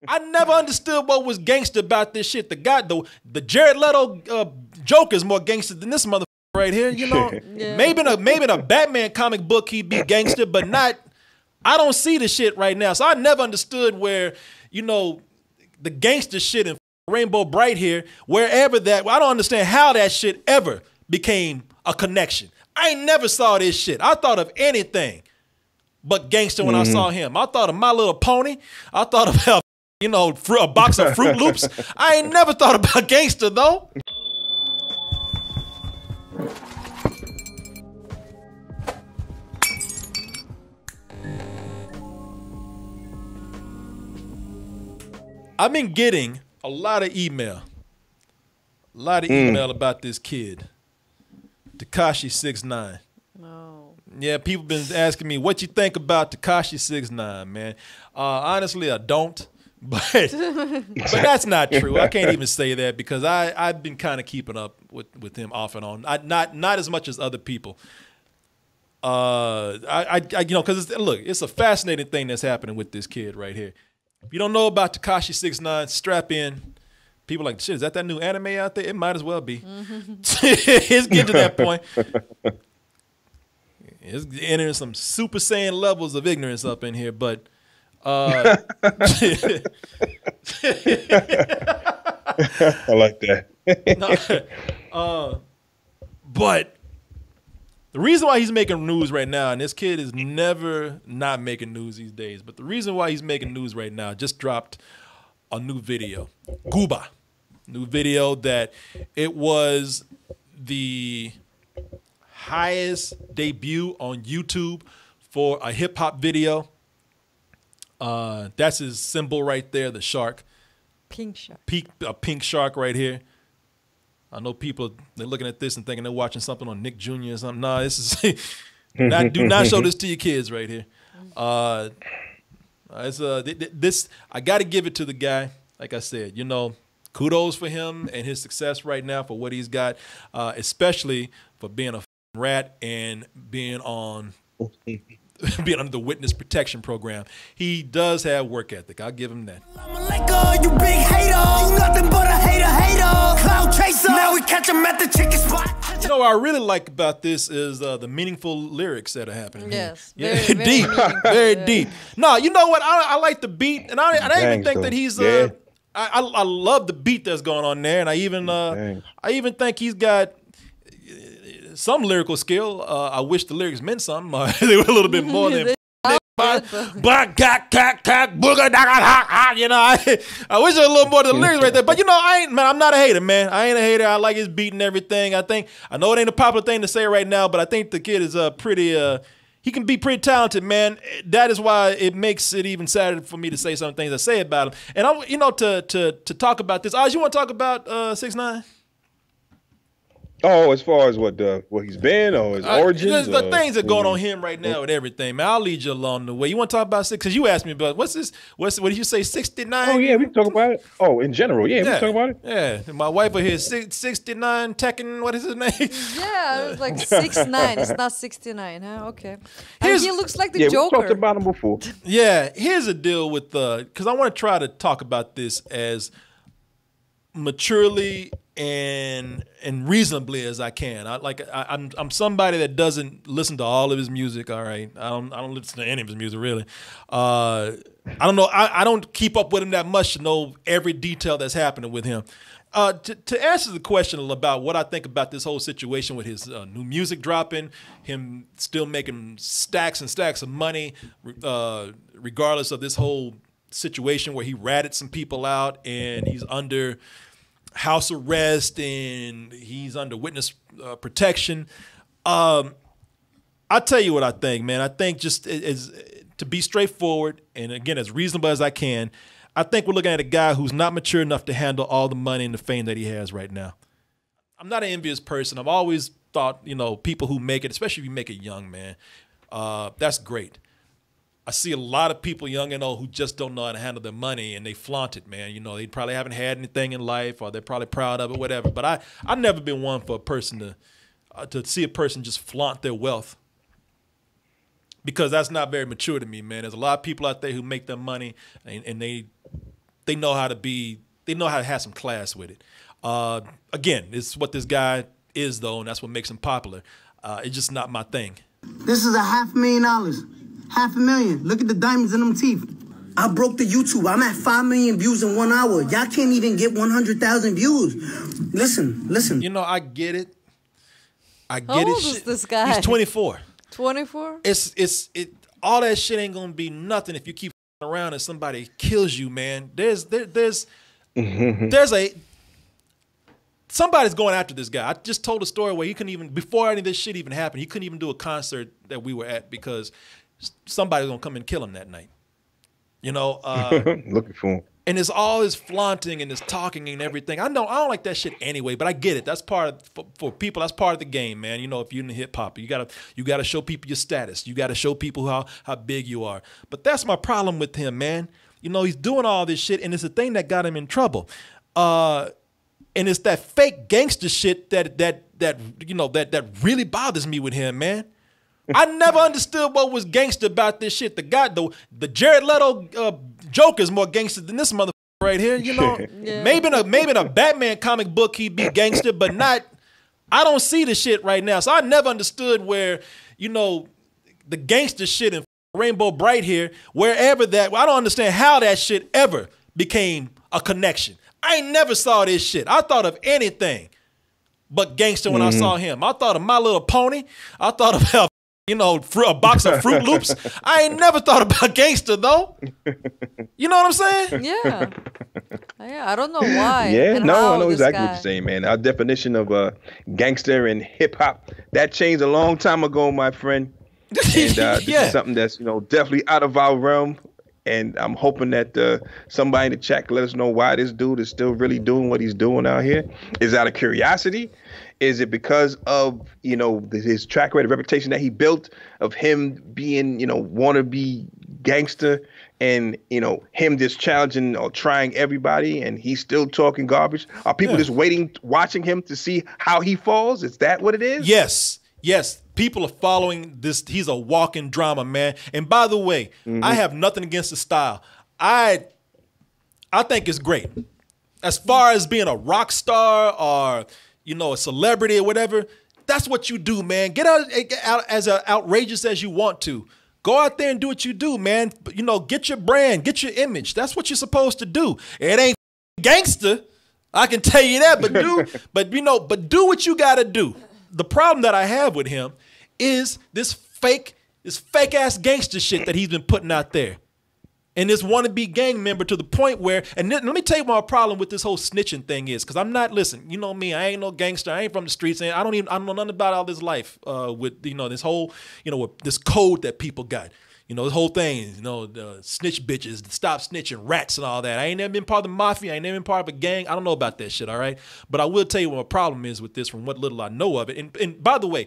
I never understood what was gangster about this shit. The Jared Leto Joker is more gangster than this motherfucker right here. You know, Yeah. maybe in a Batman comic book he'd be gangster, but not. I don't see the shit right now, so I never understood where the gangster shit in Rainbow Bright here, wherever that. I don't understand how that shit ever became a connection. I ain't never saw this shit. I thought of anything but gangster when I saw him. I thought of My Little Pony. I thought about a box of Fruit Loops. I ain't never thought about gangster though. I've been getting a lot of email. About this kid, Tekashi 6IX9INE. No. Yeah, people been asking me what you think about Tekashi 6IX9INE, man. Honestly, I don't, but that's not true. I can't even say that because I've been kind of keeping up with him off and on. Not as much as other people. Because it's a fascinating thing that's happening with this kid right here. If you don't know about Tekashi 6IX9INE, strap in. People are like, shit, is that new anime out there? It might as well be. It's getting to that point. It's entering some Super Saiyan levels of ignorance up in here, but I like that. But the reason why he's making news right now, and this kid is never not making news these days, but the reason why he's making news right now, just dropped a new video, Gooba. New video that it was the highest debut on YouTube for a hip hop video. That's his symbol right there, the shark. Pink shark. A pink shark right here. I know people, they're looking at this and thinking they're watching something on Nick Jr. or something. Nah, this is do not show this to your kids right here. This I got to give it to the guy. Like I said, kudos for him and his success right now for what he's got, especially for being a rat and being under the witness protection program. He does have work ethic. I'll give him that. You big hater, you nothing but a hater, cloud chaser. Now we catch him at the chicken spot. What I really like about this is the meaningful lyrics that are happening. Yes, here. very, very deep, very deep. No, you know what? I like the beat, and I even think that he's. I love the beat that's going on there, and I even think he's got some lyrical skill. I wish the lyrics meant something. They were a little bit more than. I wish there was a little more to the lyrics right there, but I'm not a hater, man. I ain't a hater. I like his beat and everything. I know it ain't a popular thing to say right now, but I think the kid is pretty. He can be pretty talented, man. That is why it makes it even sadder for me to say some things I say about him. And to talk about this. Oz, you want to talk about 6IX9INE? Oh, as far as what he's been or his origins? The things that are going on him right now and everything, man. I'll lead you along the way. You want to talk about because you asked me about what did you say, 69? Oh yeah, we can talk about it. Oh, in general, yeah, we can talk about it. Yeah, my wife over here, 69 Tekken. What is his name? Yeah, it was like 6IX9. It's not 69, huh? Okay. And he looks like the Joker. We talked about him before. Yeah, here's the deal with because I want to try to talk about this as maturely and reasonably as I can. I'm somebody that doesn't listen to all of his music. All right, I don't listen to any of his music really. I don't know. I don't keep up with him that much to know every detail that's happening with him. To answer the question about what I think about this whole situation with his new music dropping, him still making stacks and stacks of money, regardless of this whole situation where he ratted some people out and he's under house arrest and he's under witness protection. I'll tell you what I think, man. I think just to be straightforward and, again, as reasonable as I can, I think we're looking at a guy who's not mature enough to handle all the money and the fame that he has right now. I'm not an envious person. I've always thought, people who make it, especially if you make it young, man, that's great. I see a lot of people young and old who just don't know how to handle their money and they flaunt it, man. They probably haven't had anything in life or they're probably proud of it, whatever. But I've never been one for a person to see a person just flaunt their wealth, because that's not very mature to me, man. There's a lot of people out there who make their money and they they know how to have some class with it. Again, it's what this guy is though, and that's what makes him popular. It's just not my thing. This is $500,000. $500,000. Look at the diamonds in them teeth. I broke the YouTube. I'm at 5 million views in 1 hour. Y'all can't even get 100,000 views. Listen. You know, I get it. How old is this guy? He's 24. 24? All that shit ain't gonna be nothing if you keep around and somebody kills you, man. Somebody's going after this guy. I just told a story where he couldn't even, before any of this shit even happened, he couldn't even do a concert that we were at because somebody's gonna come and kill him that night. You know, looking for him. And it's all this flaunting and this talking and everything. I know I don't like that shit anyway, but I get it. That's part of for people. That's part of the game, man. You know, if you're in hip hop, you gotta show people your status. You gotta show people how big you are. But that's my problem with him, man. You know, he's doing all this shit, and it's the thing that got him in trouble. And it's that fake gangster shit that really bothers me with him, man. I never understood what was gangster about this shit. The Jared Leto Joker's more gangster than this motherfucker right here. You know, Yeah. maybe in a Batman comic book he'd be gangster, but not. I don't see the shit right now, so I never understood where, you know, the gangster shit in Rainbow Bright here, wherever that. I don't understand how that shit ever became a connection. I ain't never saw this shit. I thought of anything but gangster when I saw him. I thought of My Little Pony. I thought about, you know, a box of Fruit Loops. I ain't never thought about gangster though. You know what I'm saying? Yeah. Yeah, I don't know why. Yeah, and no, how I know this exactly guy. what you're saying, man. Our definition of gangster and hip hop, that changed a long time ago, my friend. And this is something that's, you know, definitely out of our realm. And I'm hoping that somebody in the chat can let us know why this dude is still really doing what he's doing out here. Is it out of curiosity? Is it because of, you know, his track record, reputation that he built of him being, you know, wannabe gangster and, you know, him just challenging or trying everybody and he's still talking garbage? Are people just watching him to see how he falls? Is that what it is? Yes. People are following this. He's a walking drama, man. And by the way, I have nothing against the style. I think it's great. As far as being a rock star or, you know, a celebrity or whatever, that's what you do, man. Get out as outrageous as you want to. Go out there and do what you do, man. You know, get your brand, get your image. That's what you're supposed to do. It ain't gangster, I can tell you that. But do what you gotta do. The problem that I have with him is this fake ass gangster shit that he's been putting out there. And this wannabe gang member to the point where, and let me tell you what my problem with this whole snitching thing is, because I'm not, listen, you know me, I ain't no gangster, I ain't from the streets, and I don't know nothing about all this life with, you know, this whole, you know, with this code that people got. You know, this whole thing, you know, snitch bitches, stop snitching, rats and all that. I ain't never been part of the mafia. I ain't never been part of a gang. I don't know about that shit, all right? But I will tell you what my problem is with this from what little I know of it. And by the way,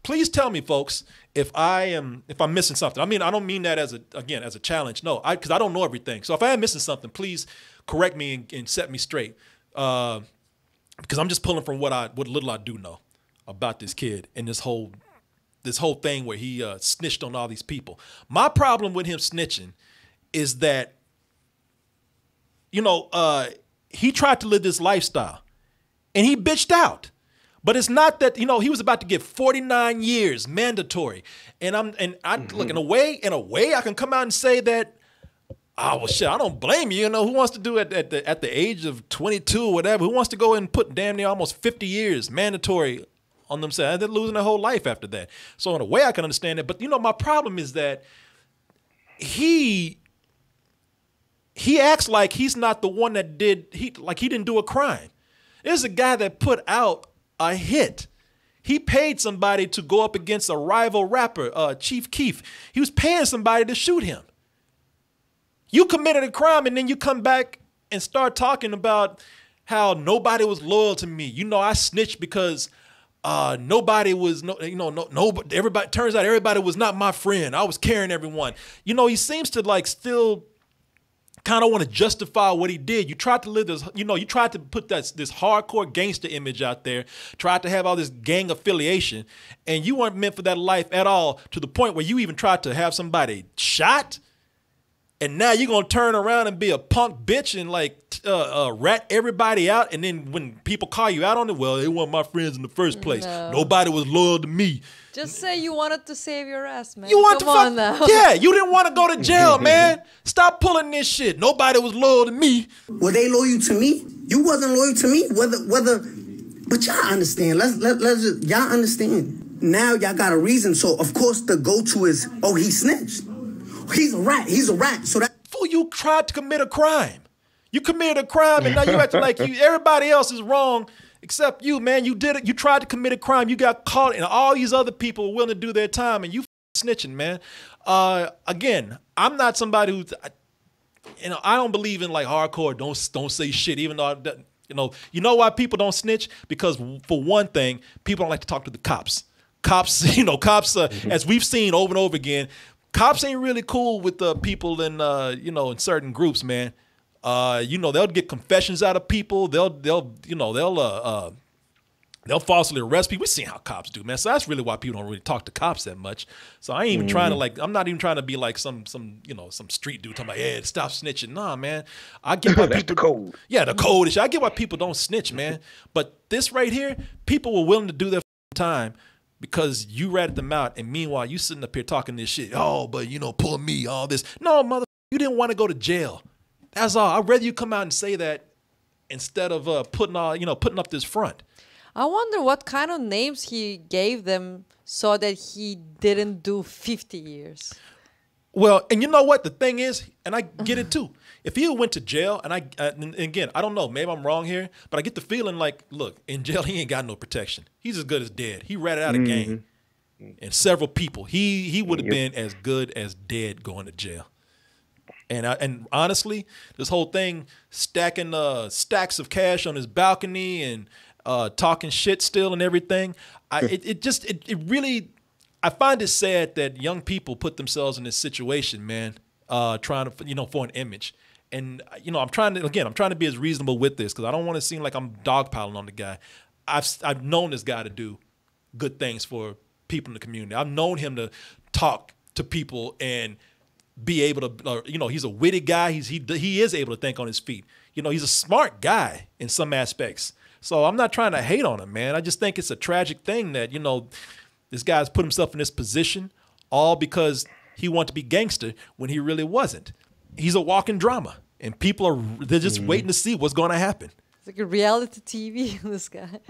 please tell me, folks, if I'm missing something. I mean, I don't mean that as a challenge. No, because I don't know everything. So if I am missing something, please correct me and set me straight. Because I'm just pulling from what little I do know about this kid and this whole thing where he snitched on all these people. My problem with him snitching is that, you know, he tried to live this lifestyle and he bitched out. But it's not that, you know, he was about to get 49 years mandatory. And look, in a way, I can come out and say that, oh, well, shit, I don't blame you. You know, who wants to do it at the age of 22 or whatever? Who wants to go and put damn near almost 50 years mandatory on themselves? They're losing their whole life after that. So in a way, I can understand it. But, you know, my problem is that he acts like he's not the one that he didn't do a crime. There's a guy that put out a hit. He paid somebody to go up against a rival rapper, Chief Keef. He was paying somebody to shoot him. You committed a crime and then you come back and start talking about how nobody was loyal to me. You know, I snitched because nobody was, everybody, turns out everybody was not my friend. I was carrying everyone. You know, he seems to like still kind of want to justify what he did. You tried to live this, you know, you tried to put this hardcore gangster image out there, tried to have all this gang affiliation, and you weren't meant for that life at all, to the point where you even tried to have somebody shot. And now you're gonna turn around and be a punk bitch and like rat everybody out. And then when people call you out on it, well, they weren't my friends in the first place. No. Nobody was loyal to me. Just say you wanted to save your ass, man. You want to fuck? Now. Yeah, you didn't want to go to jail, man. Stop pulling this shit. Nobody was loyal to me. Were they loyal to me? You wasn't loyal to me. Whether, but y'all understand. Let's just, y'all understand. Now y'all got a reason. So of course the go-to is, oh, he snitched. He's a rat. He's a rat. So that fool, you tried to commit a crime. You committed a crime, and now you acting like everybody else is wrong except you, man. You did it. You tried to commit a crime. You got caught, and all these other people were willing to do their time, and you snitching, man. Again, I'm not somebody who, I don't believe in like hardcore. Don't say shit, even though you know why people don't snitch? Because for one thing, people don't like to talk to the cops. Cops, cops. As we've seen over and over again. Cops ain't really cool with the people in in certain groups, man. They'll get confessions out of people. They'll falsely arrest people. We've seen how cops do, man. So that's really why people don't really talk to cops that much. So I ain't even trying to I'm not even trying to be like some street dude talking about, yeah, stop snitching. Nah, man. I get why that's people, the code. Yeah, the code is. I get why people don't snitch, man. But this right here, people were willing to do their time. Because you ratted them out, and meanwhile you sitting up here talking this shit. Oh, but pull me, all this. No, mother, you didn't want to go to jail. That's all. I'd rather you come out and say that instead of putting up this front. I wonder what kind of names he gave them so that he didn't do 50 years. Well, and you know what the thing is, and I get it too. If he went to jail, and again, I don't know, maybe I'm wrong here, but I get the feeling like, look, in jail he ain't got no protection. He's as good as dead. He ratted out a gang, and several people. He would have been as good as dead going to jail. And honestly, this whole thing, stacking stacks of cash on his balcony and talking shit still and everything, it really. I find it sad that young people put themselves in this situation, man, trying to, for an image. And, I'm trying to be as reasonable with this because I don't want to seem like I'm dogpiling on the guy. I've known this guy to do good things for people in the community. I've known him to talk to people and be able to, he's a witty guy. He is able to think on his feet. He's a smart guy in some aspects. So I'm not trying to hate on him, man. I just think it's a tragic thing that, this guy's put himself in this position all because he wanted to be gangster when he really wasn't. He's a walking drama, and they're just waiting to see what's going to happen. It's like a reality TV, this guy.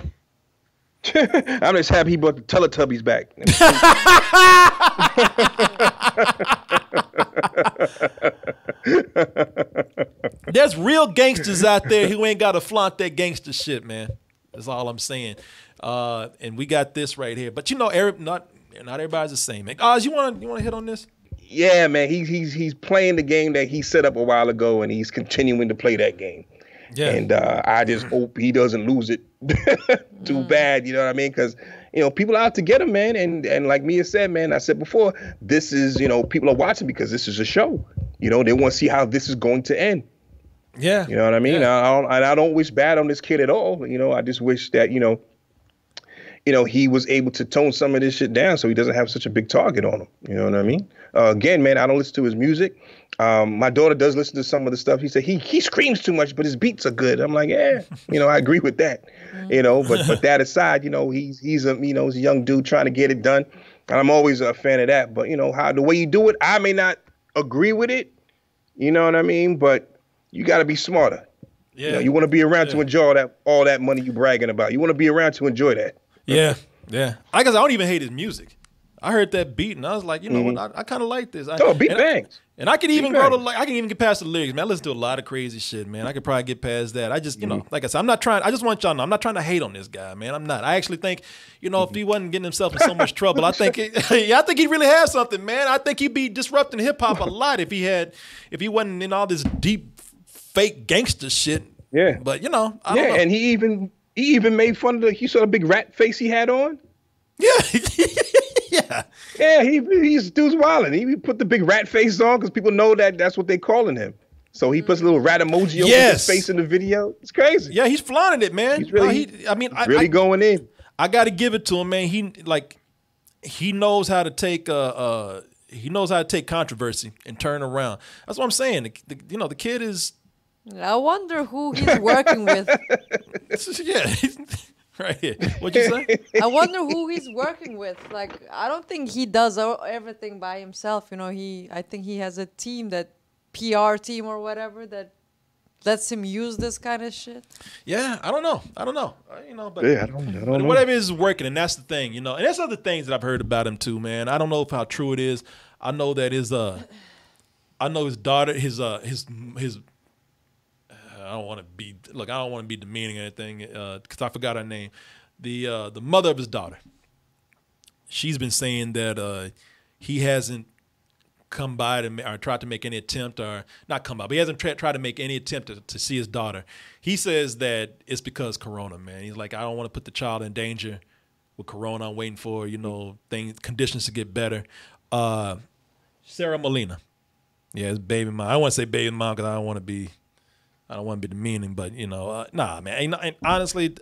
I'm just happy he brought the Teletubbies back. There's real gangsters out there who ain't got to flaunt that gangster shit, man. That's all I'm saying. And we got this right here, but not everybody's the same. Man. Oz, you want to hit on this? Yeah, man. He's playing the game that he set up a while ago, and he's continuing to play that game. Yeah. And I just hope he doesn't lose it too bad. You know what I mean? Because people are out to get him, man. And like Mia said, man, I said before, this is people are watching because this is a show. They want to see how this is going to end. Yeah. You know what I mean? Yeah. I don't wish bad on this kid at all. I just wish that he was able to tone some of this shit down so he doesn't have such a big target on him. You know what I mean? Again, man, I don't listen to his music. My daughter does listen to some of the stuff. He said he screams too much, but his beats are good. I'm like, yeah, I agree with that. But that aside, he's a young dude trying to get it done. And I'm always a fan of that. But how the way you do it, I may not agree with it. You know what I mean? But you got to be smarter. Yeah. You want to be around to enjoy all that money you bragging about. You want to be around to enjoy that. Yeah. I guess I don't even hate his music. I heard that beat and I was like, what? I kind of like this. Beat bangs. And I can even I can even get past the lyrics, man. I listen to a lot of crazy shit, man. I could probably get past that. I just, like I said, I just want y'all to know, I'm not trying to hate on this guy, man. I'm not. I actually think, if he wasn't getting himself in so much trouble, I think he really has something, man. I think he'd be disrupting hip hop a lot if he wasn't in all this deep fake gangster shit. Yeah. But I don't know. And he even made fun of you saw the big rat face he had on? Yeah. Yeah, he's dude's wilding. He put the big rat face on because people know that's what they calling him. So he puts a little rat emoji over his face in the video. It's crazy. Yeah, he's flaunting it, man. He's really, going in. I got to give it to him, man. He knows how to take he knows how to take controversy and turn around. That's what I'm saying. The kid is. I wonder who he's working with. Yeah, right here. What'd you say? I wonder who he's working with. Like, I don't think he does everything by himself. I think he has a team, that PR team or whatever, that lets him use this kind of shit. Yeah, I don't know. But Yeah, I don't know. whatever is working, and that's the thing, and there's other things that I've heard about him too, man. I don't know how true it is. I know that his daughter, his I don't want to be demeaning or anything, because I forgot her name. The mother of his daughter. She's been saying that he hasn't come by or tried to make any attempt, or not come by, but he hasn't tried to make any attempt to see his daughter. He says that it's because Corona, man. He's like, I don't want to put the child in danger with Corona. I'm waiting for conditions to get better. Sarah Molina, yeah, it's baby mom. I don't want to say baby mom because I don't want to be demeaning, but nah, man. And honestly,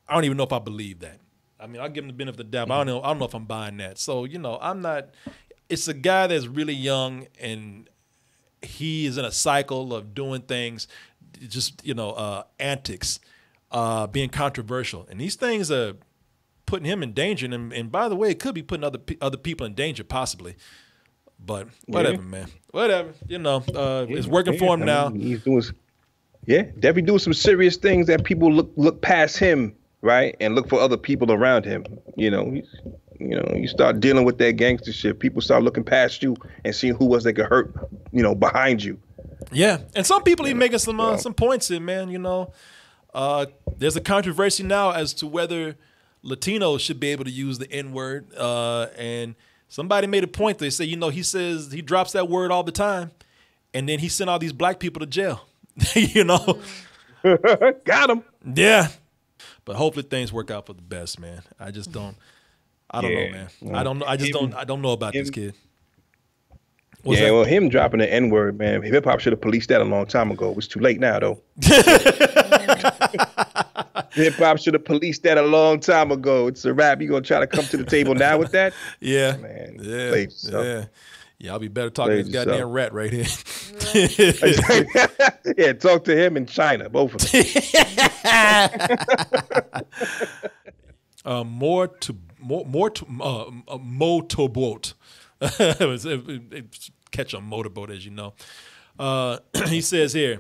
I don't even know if I believe that. I mean, I'll give him the benefit of the doubt, but I don't know if I'm buying that. So I'm not. It's a guy that's really young, and he is in a cycle of doing things, just antics, being controversial, and these things are putting him in danger. And by the way, it could be putting other people in danger, possibly. But whatever, man. Whatever. It's working for him now. He's doing, definitely doing some serious things that people look past him, right, and look for other people around him. You start dealing with that gangster shit, people start looking past you and seeing who else they could hurt, behind you. Yeah, and some people even making some points in, man. There's a controversy now as to whether Latinos should be able to use the N-word, and somebody made a point. They say, he says he drops that word all the time, and then he sent all these black people to jail. Got him. Yeah, but hopefully things work out for the best, man. I just don't. I don't know, man. I don't know. I don't know about this kid. Well, him dropping the N-word, man. Hip hop should have policed that a long time ago. It was too late now, though. Hip hop should have policed that a long time ago. It's a rap. You gonna try to come to the table now with that? Yeah, man. Yeah. I'll be better talking to this goddamn rat right here. Yeah, talk to him in China, both of them. Motorboat. Catch a motorboat, as you know. He says here,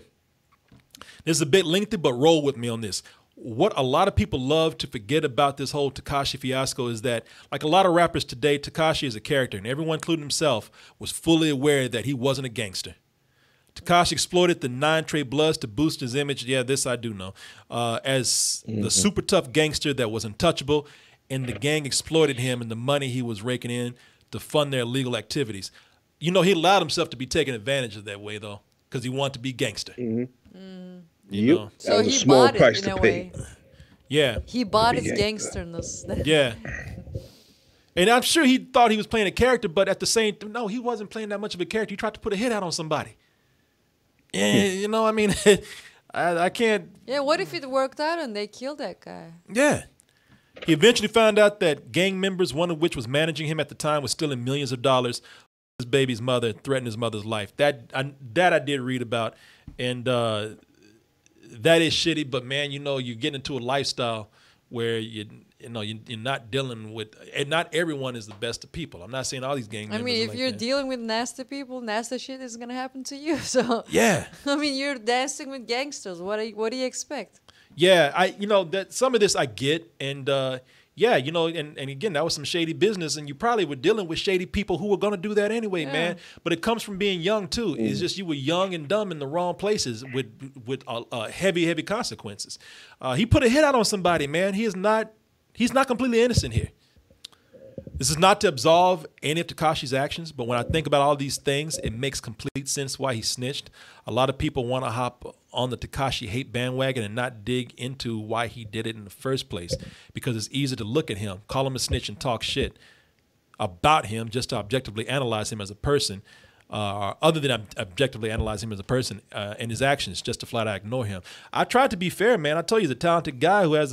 this is a bit lengthy, but roll with me on this. What a lot of people love to forget about this whole Tekashi fiasco is that, like a lot of rappers today, Tekashi is a character, and everyone, including himself, was fully aware that he wasn't a gangster. Tekashi exploited the 9 Trey Bloods to boost his image. Yeah, this I do know. As the super tough gangster that was untouchable, and the gang exploited him and the money he was raking in to fund their illegal activities. He allowed himself to be taken advantage of that way, though, because he wanted to be gangster. So he bought it in a way. Yeah. He bought his gangsterness. Yeah. And I'm sure he thought he was playing a character, but at the same time, no, he wasn't playing that much of a character. He tried to put a hit out on somebody. Yeah, I mean, I can't. Yeah, what if it worked out and they killed that guy? Yeah. He eventually found out that gang members, one of which was managing him at the time, was stealing millions of dollars. His baby's mother threatened his mother's life. That I did read about, and that is shitty. But man, you're getting into a lifestyle where you're not dealing with, and not everyone is the best of people. I'm not saying all these gang members. I mean, if you're dealing with nasty people, nasty shit is gonna happen to you. So yeah, I mean, you're dancing with gangsters. What do you expect? Yeah, that some of this I get, and and again, that was some shady business, and you probably were dealing with shady people who were gonna do that anyway, man. But it comes from being young too. It's just you were young and dumb in the wrong places with heavy consequences. He put a hit out on somebody, man. He's not completely innocent here. This is not to absolve any of Tekashi's actions, but when I think about all these things, it makes complete sense why he snitched. A lot of people want to hop on the Tekashi hate bandwagon and not dig into why he did it in the first place, because it's easy to look at him, call him a snitch, and talk shit about him just to objectively analyze him as a person, other than objectively analyze him as a person and his actions, just to flat out ignore him. I tried to be fair, man. I told you he's a talented guy who has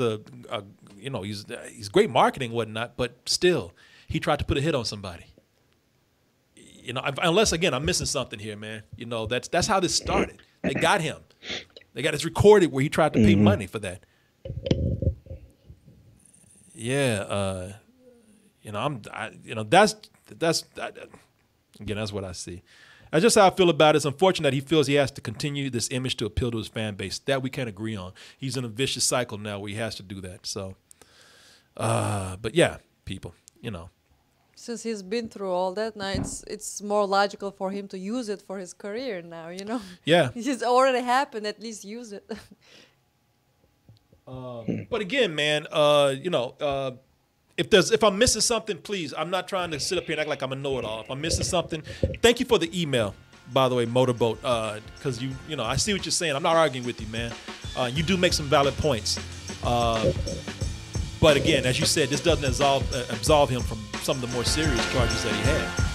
he's great marketing and whatnot, but still, he tried to put a hit on somebody. you know, unless again I'm missing something here, man. You know, that's how this started. They got him. They got this recorded where he tried to pay money for that. Yeah, you know, that's again, that's what I see. That's just how I feel about it. It's unfortunate that he feels he has to continue this image to appeal to his fan base. That we can't agree on. He's in a vicious cycle now where he has to do that. So, but yeah, people, you know. Since he's been through all that, now it's more logical for him to use it for his career now, you know? Yeah. It's already happened, at least use it. But again, man, you know, if I'm missing something, please, I'm not trying to sit up here and act like I'm a know-it-all. If I'm missing something, thank you for the email, by the way, Motorboat, because you know, I see what you're saying. I'm not arguing with you, man. You do make some valid points. But again, as you said, this doesn't absolve him from some of the more serious charges that he had.